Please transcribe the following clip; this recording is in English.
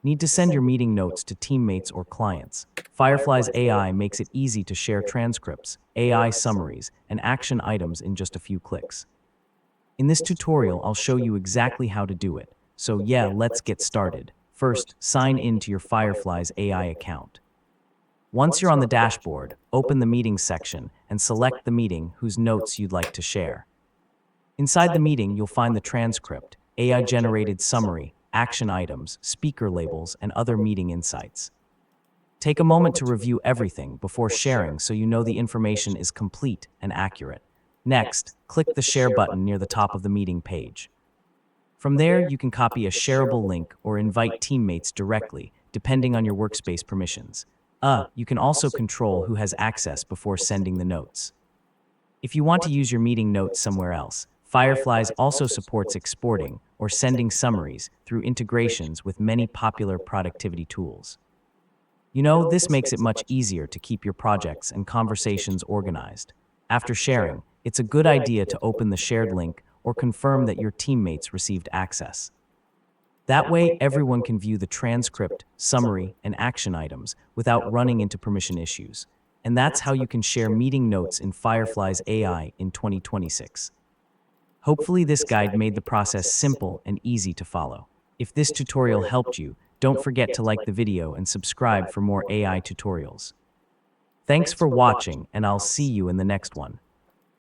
Need to send your meeting notes to teammates or clients? Fireflies AI makes it easy to share transcripts, AI summaries, and action items in just a few clicks. In this tutorial, I'll show you exactly how to do it. So yeah, let's get started. First, sign in to your Fireflies AI account. Once you're on the dashboard, open the Meetings section and select the meeting whose notes you'd like to share. Inside the meeting, you'll find the transcript, AI-generated summary, action items, speaker labels, and other meeting insights. Take a moment to review everything before sharing so you know the information is complete and accurate. Next, click the Share button near the top of the meeting page. From there, you can copy a shareable link or invite teammates directly, depending on your workspace permissions. You can also control who has access before sending the notes. If you want to use your meeting notes somewhere else, Fireflies also supports exporting or sending summaries through integrations with many popular productivity tools. You know, this makes it much easier to keep your projects and conversations organized. After sharing, it's a good idea to open the shared link or confirm that your teammates received access. That way, everyone can view the transcript, summary, and action items without running into permission issues. And that's how you can share meeting notes in Fireflies AI in 2026. Hopefully this guide made the process simple and easy to follow. If this tutorial helped you, don't forget to like the video and subscribe for more AI tutorials. Thanks for watching, and I'll see you in the next one.